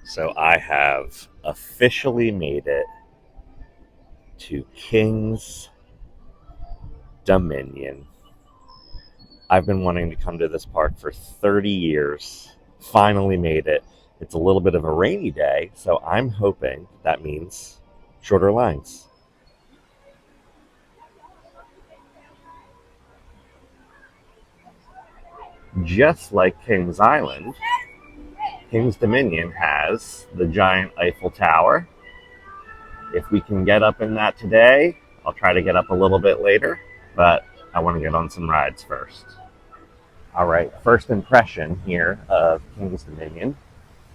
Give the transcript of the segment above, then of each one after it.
So I have officially made it to King's Dominion. I've been wanting to come to this park for 30 years. Finally made it. It's a little bit of a rainy day, so I'm hoping that means shorter lines. Just like King's Island, King's Dominion has the giant Eiffel Tower. If we can get up in that today, I'll try to get up a little bit later, but I want to get on some rides first. All right, first impression here of King's Dominion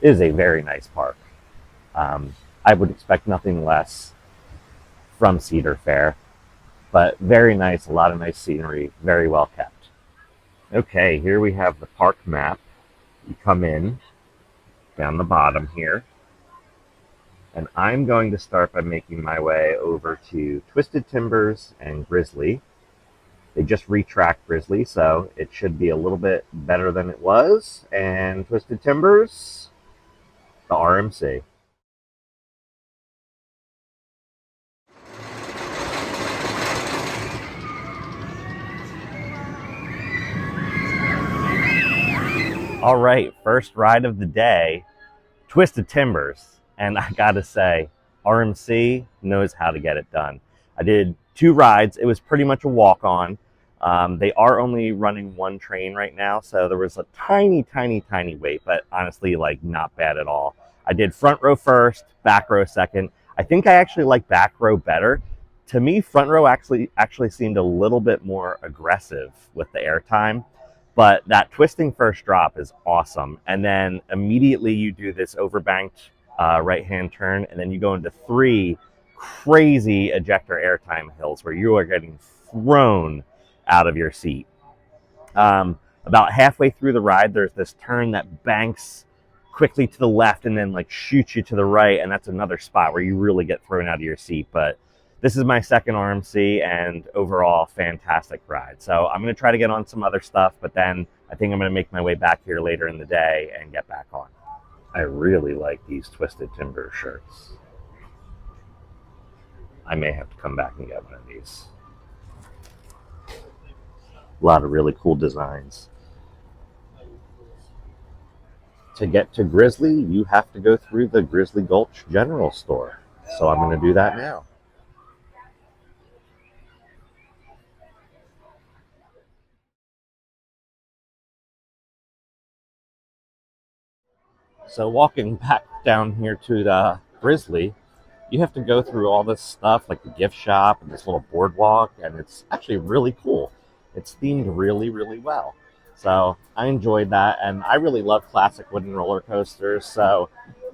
is a very nice park. I would expect nothing less from Cedar Fair, but very nice, a lot of nice scenery, very well kept. Okay, here we have the park map. You come in down the bottom here, and I'm going to start by making my way over to Twisted Timbers and Grizzly. They just retracked Grizzly, so it should be a little bit better than it was. And Twisted Timbers, the RMC. All right, first ride of the day, Twisted Timbers. And I gotta say, RMC knows how to get it done. I did 2 rides. It was pretty much a walk-on. They are only running 1 train right now, so there was a tiny wait, but honestly, like, not bad at all. I did front row first, back row second. I think I actually like back row better. To me, front row actually seemed a little bit more aggressive with the airtime. But that twisting first drop is awesome. And then immediately you do this overbanked right-hand turn, and then you go into 3 crazy ejector airtime hills where you are getting thrown out of your seat. About halfway through the ride, there's this turn that banks quickly to the left and then like shoots you to the right, and that's another spot where you really get thrown out of your seat. But this is my second RMC, and overall, fantastic ride. So I'm going to try to get on some other stuff, but then I think I'm going to make my way back here later in the day and get back on. I really like these Twisted Timber shirts. I may have to come back and get one of these. A lot of really cool designs. To get to Grizzly, you have to go through the Grizzly Gulch General Store. So I'm going to do that now. So walking back down here to the Grizzly, you have to go through all this stuff like the gift shop and this little boardwalk, and it's actually really cool. It's themed really well. So I enjoyed that, and I really love classic wooden roller coasters, so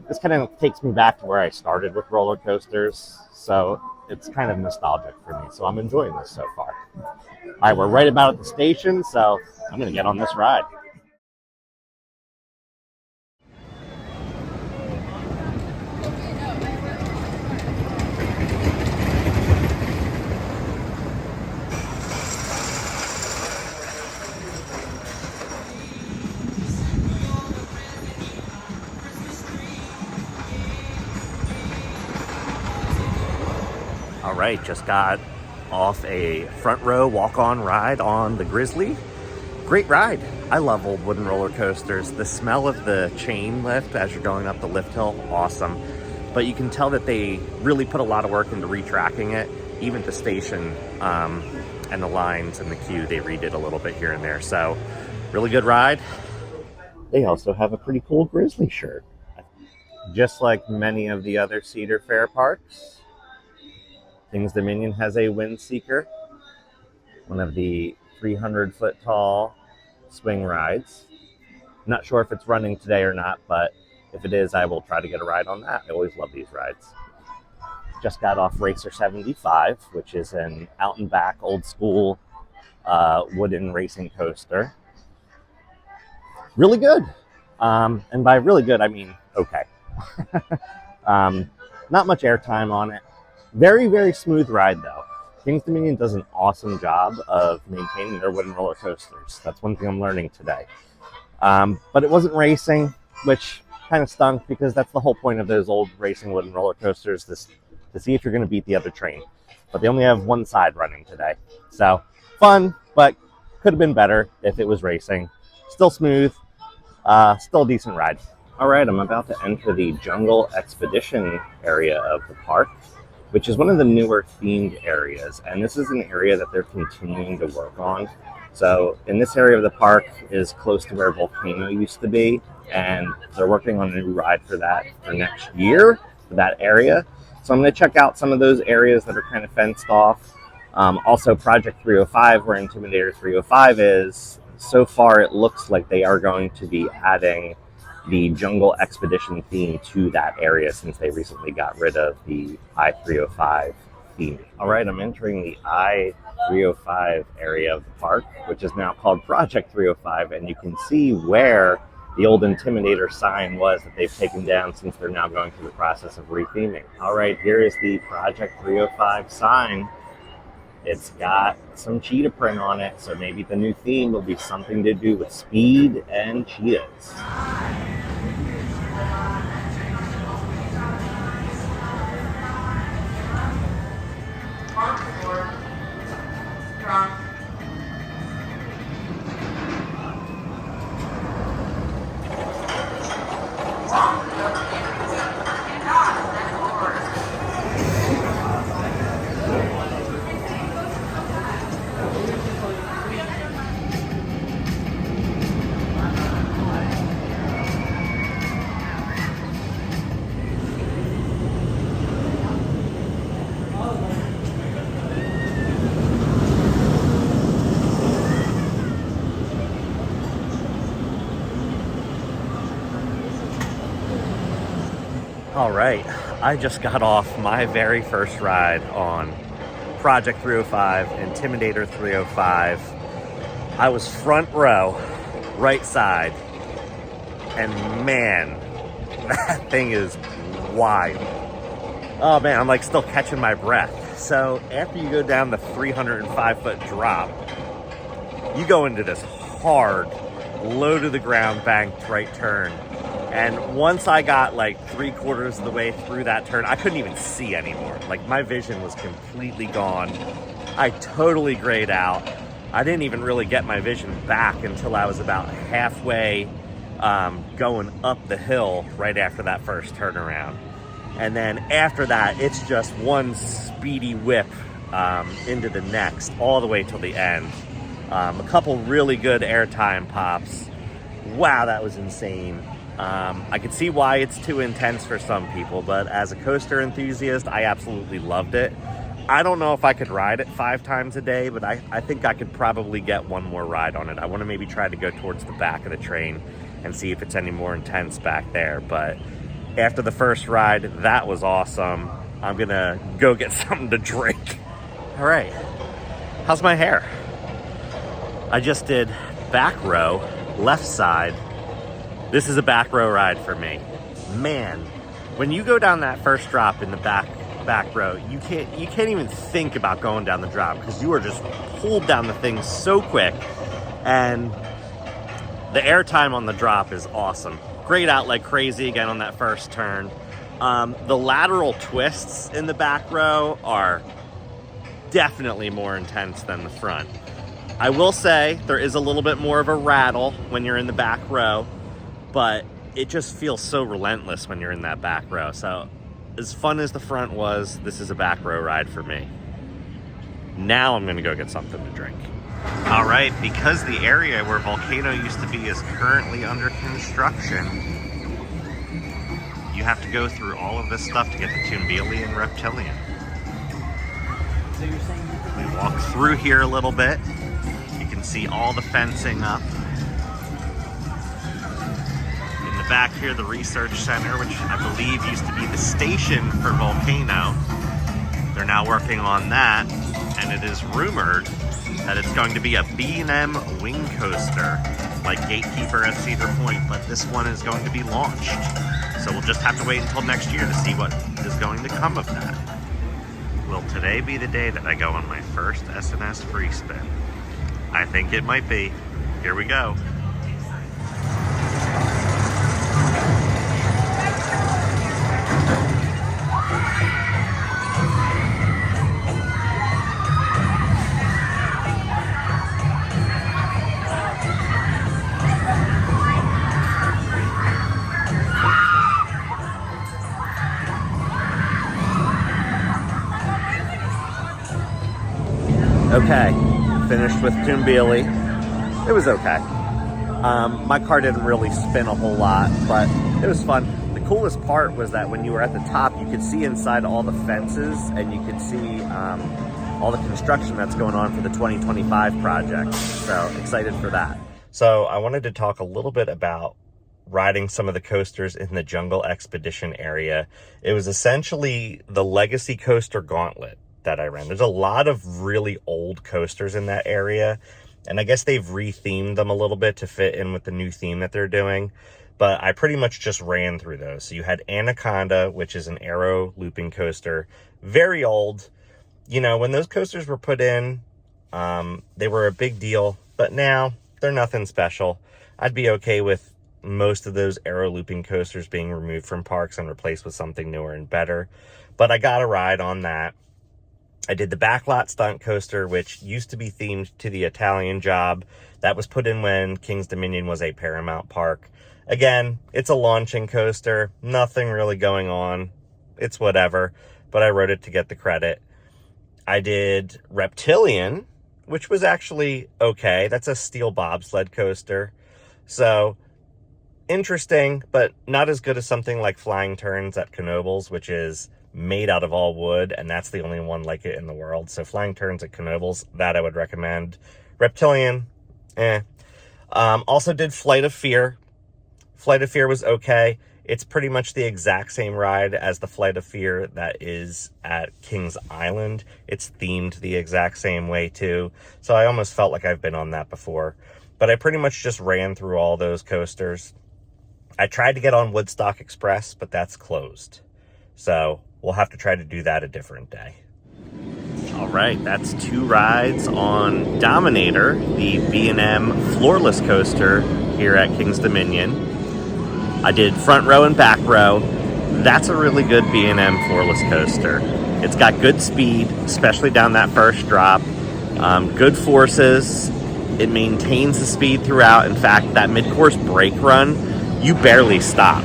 this kind of takes me back to where I started with roller coasters, so it's kind of nostalgic for me, so I'm enjoying this so far. All right, we're right about at the station, so I'm going to get on this ride. All right, just got off a front row walk-on ride on the Grizzly. Great ride. I love old wooden roller coasters. The smell of the chain lift as you're going up the lift hill, awesome. But you can tell that they really put a lot of work into retracking it. Even the station and the lines and the queue, they redid a little bit here and there. So really good ride. They also have a pretty cool Grizzly shirt. Just like many of the other Cedar Fair parks, King's Dominion has a Windseeker, one of the 300-foot tall swing rides. Not sure if it's running today or not, but if it is, I will try to get a ride on that. I always love these rides. Just got off Racer 75, which is an out and back old school wooden racing coaster. Really good. And by really good, I mean okay. Not much airtime on it. Very smooth ride though. King's Dominion does an awesome job of maintaining their wooden roller coasters. That's one thing I'm learning today. But it wasn't racing, which Kind of stunk because that's the whole point of those old racing wooden roller coasters, to see if you're going to beat the other train. But they only have one side running today. So fun, but could have been better if it was racing. Still smooth, still a decent ride. All right, I'm about to enter the Jungle Expedition area of the park, which is one of the newer themed areas. And this is an area that they're continuing to work on. So in this area of the park is close to where Volcano used to be, and they're working on a new ride for that for next year, for that area. So I'm going to check out some of those areas that are kind of fenced off. Also, Project 305, where Intimidator 305 is, so far it looks like they are going to be adding the Jungle Expedition theme to that area since they recently got rid of the I-305 theme. All right, I'm entering the I-305 area of the park, which is now called Project 305, and you can see where the old Intimidator sign was that they've taken down since they're now going through the process of retheming. All right, here is the Project 305 sign. It's got some cheetah print on it, so maybe the new theme will be something to do with speed and cheetahs. All right, I just got off my very first ride on Project 305, Intimidator 305. I was front row, right side, and man, that thing is wild. Oh man, I'm like still catching my breath. So after you go down the 305-foot drop, you go into this hard, low to the ground banked right turn. And once I got like 3/4 of the way through that turn, I couldn't even see anymore. Like my vision was completely gone. I totally grayed out. I didn't even really get my vision back until I was about halfway going up the hill right after that first turnaround. And then after that, it's just one speedy whip into the next, all the way till the end. A couple really good airtime pops. Wow, that was insane. I could see why it's too intense for some people, but as a coaster enthusiast, I absolutely loved it. I don't know if I could ride it 5 times a day, but I think I could probably get one more ride on it. I want to maybe try to go towards the back of the train and see if it's any more intense back there. But after the first ride, that was awesome. I'm gonna go get something to drink. All right, how's my hair? I just did back row, left side. This is a back row ride for me. Man, when you go down that first drop in the back row, you can't even think about going down the drop because you are just pulled down the thing so quick, and the airtime on the drop is awesome. Great out like crazy again on that first turn. The lateral twists in the back row are definitely more intense than the front. I will say there is a little bit more of a rattle when you're in the back row, but it just feels so relentless when you're in that back row. So as fun as the front was, this is a back row ride for me. Now I'm gonna go get something to drink. All right, because the area where Volcano used to be is currently under construction, you have to go through all of this stuff to get to Toonbeely and Reptilian. We walk through here a little bit. You can see all the fencing up. Back here, the research center, which I believe used to be the station for Volcano. They're now working on that, and it is rumored that it's going to be a B&M wing coaster, like Gatekeeper at Cedar Point, but this one is going to be launched. So we'll just have to wait until next year to see what is going to come of that. Will today be the day that I go on my first S&S free spin? I think it might be. Here we go. Okay, finished with Toonbeely. It was okay. My car didn't really spin a whole lot, but it was fun. The coolest part was that when you were at the top, you could see inside all the fences, and you could see all the construction that's going on for the 2025 project. So excited for that. So I wanted to talk a little bit about riding some of the coasters in the Jungle Expedition area. It was essentially the Legacy Coaster Gauntlet that I ran. There's a lot of really old coasters in that area, and I guess they've rethemed them a little bit to fit in with the new theme that they're doing, but I pretty much just ran through those. So you had Anaconda, which is an aero looping coaster, very old. You know, when those coasters were put in, they were a big deal, but now they're nothing special. I'd be okay with most of those aero looping coasters being removed from parks and replaced with something newer and better, but I got a ride on that. I did the Backlot Stunt Coaster, which used to be themed to the Italian Job. That was put in when King's Dominion was a Paramount park. Again, it's a launching coaster, nothing really going on. It's whatever, but I rode it to get the credit. I did Reptilian, which was actually okay. That's a steel bobsled coaster. So interesting, but not as good as something like Flying Turns at Knoebels, which is made out of all wood, and that's the only one like it in the world. So Flying Turns at Knoebels, that I would recommend. Reptilian, also did Flight of Fear. Flight of Fear was okay. It's pretty much the exact same ride as the Flight of Fear that is at Kings Island. It's themed the exact same way too, so I almost felt like I've been on that before. But I pretty much just ran through all those coasters. I tried to get on Woodstock Express, but that's closed. So we'll have to try to do that a different day. All right, that's 2 rides on Dominator, the B&M floorless coaster here at King's Dominion. I did front row and back row. That's a really good B&M floorless coaster. It's got good speed, especially down that first drop. Good forces. It maintains the speed throughout. In fact, that mid-course brake run, you barely stop.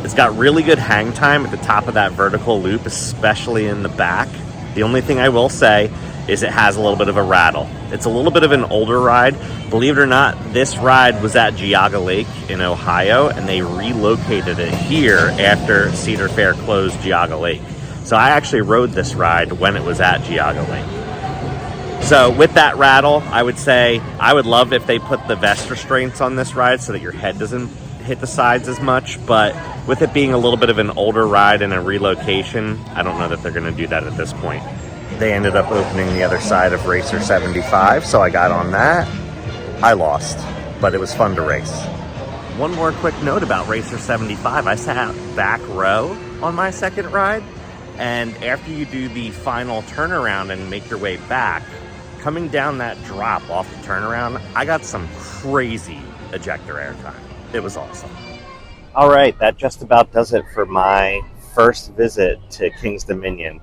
It's got really good hang time at the top of that vertical loop, especially in the back. The only thing I will say is it has a little bit of a rattle. It's a little bit of an older ride. Believe it or not, this ride was at Geauga Lake in Ohio, and they relocated it here after Cedar Fair closed Geauga Lake. So I actually rode this ride when it was at Geauga Lake. So with that rattle, I would say I would love if they put the vest restraints on this ride so that your head doesn't hit the sides as much, but with it being a little bit of an older ride and a relocation, I don't know that they're going to do that at this point. They ended up opening the other side of Racer 75, so I got on that. I lost, but it was fun to race. One more quick note about Racer 75. I sat back row on my second ride, and after you do the final turnaround and make your way back, coming down that drop off the turnaround, I got some crazy ejector airtime. It was awesome. All right, that just about does it for my first visit to King's Dominion.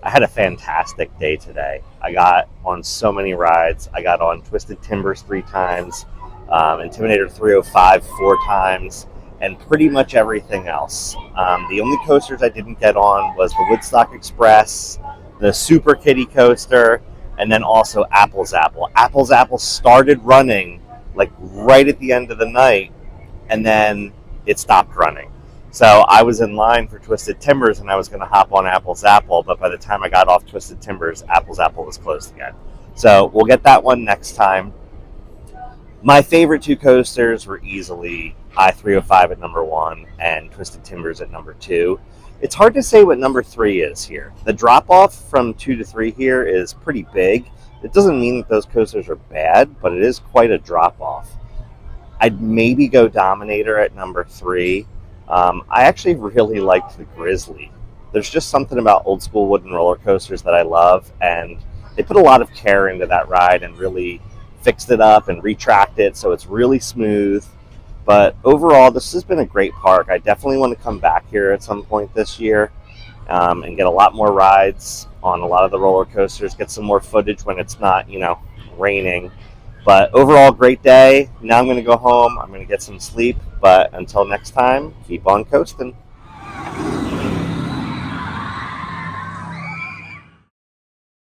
I had a fantastic day today. I got on so many rides. I got on Twisted Timbers 3 times, Intimidator 305 4 times, and pretty much everything else. The only coasters I didn't get on was the Woodstock Express, the Super Kiddie coaster, and then also Apple's Apple. Apple's Apple started running like right at the end of the night, and then it stopped running. So I was in line for Twisted Timbers, and I was going to hop on Apple's Apple, but by the time I got off Twisted Timbers, Apple's Apple was closed again. So we'll get that one next time. My favorite 2 coasters were easily I-305 at number 1 and Twisted Timbers at number 2. It's hard to say what number 3 is here. The drop-off from 2 to 3 here is pretty big. It doesn't mean that those coasters are bad, but it is quite a drop-off. I'd maybe go Dominator at number 3. I actually really liked the Grizzly. There's just something about old school wooden roller coasters that I love, and they put a lot of care into that ride and really fixed it up and retracked it so it's really smooth. But overall, this has been a great park. I definitely want to come back here at some point this year and get a lot more rides on a lot of the roller coasters, get some more footage when it's not, raining. But overall, great day. Now I'm going to go home. I'm going to get some sleep. But until next time, keep on coasting.